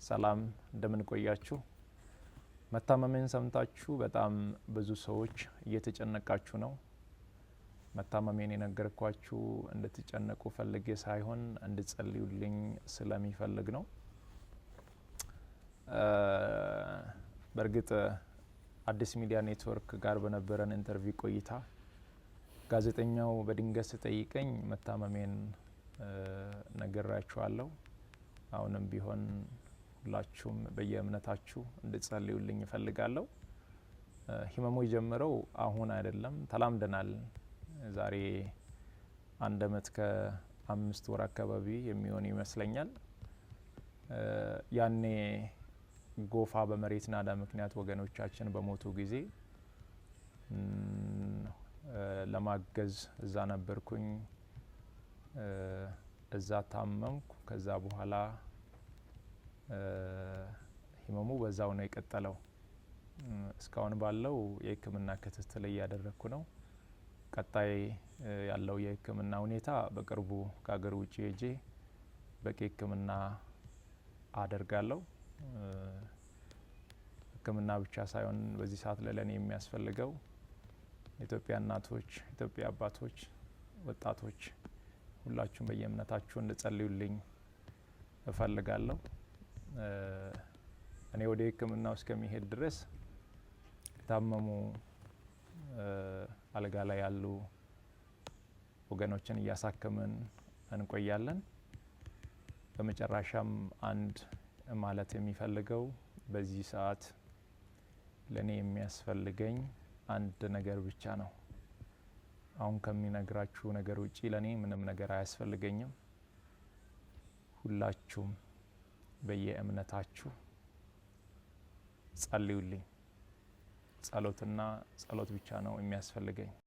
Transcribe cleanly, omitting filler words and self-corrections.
ሰላም እንደምን ቆያችሁ? መታመሜን ሰምታችሁ በጣም ብዙ ሰዎች እየተጨነቃችሁ ነው። መታመሜን የነገርኳችሁ እንድትጨነቁ ፈልጌ ሳይሆን እንድትጸልዩልኝ ስለሚፈልግ ነው። በእርግጥ አዲስ ሚዲያ ኔትወርክ ጋር በነበረን ኢንተርቪው ቆይታ ጋዜጠኛው በድንገት ሲጠይቀኝ መታመሜን ነግራችኋለሁ። አሁንም ቢሆን ሁላችሁም በየእምነታችሁ እንድትጸልዩልኝ እፈልጋለሁ። ህመሙ የጀመረው አሁን አይደለም፣ ተላምደናል። ዛሬ 1 አመት ከ5 ወር አካባቢ የሚሆን ይመስለኛል። ያኔ ጎፋ በመሬት ናዳ ምክንያት ወገኖቻችን በሞቱ ጊዜ ለማገዝ እዛ ነበርኩኝ። እዛ ታመምኩ። ከዛ በኋላ ህመሙ በዛው ነው የቀጠለው። እስካሁን ባለው የህክምና ክትትል እያደረኩ ነው። ቀጣይ ያለው የህክምና ሁኔታ በቅርቡ ከሀገር ውጭ ሄጄ በቂ ህክምና አደርጋለሁ። ህክምና ብቻ ሳይሆን በዚህ ሰዓት ለኔ የሚያስፈልገው ኢትዮጵያ እናቶች፣ ኢትዮጵያ አባቶች፣ ወጣቶች ሁላችሁም በየእምነታችሁ እንድጸልዩልኝ እፈልጋለሁ። እኔ ወደ ህክምናው እስከሚሄድ ድረስ የታመሙ አልጋ ላይ ያሉ ወገኖችን እያሳከምን እንቆያለን። በመጨረሻም አንድ ማለት የሚፈልገው በዚህ ሰዓት ለኔ የሚያስፈልገኝ አንድ ነገር ብቻ ነው። አሁን ከሚነግራችሁ ነገር ውጪ ለኔ ምንም ነገር አያስፈልገኝም። ሁላችሁም በየእምነታችሁ ጸልዩልኝ። ጸሎትና ጸሎት ብቻ ነው የሚያስፈልገኝ።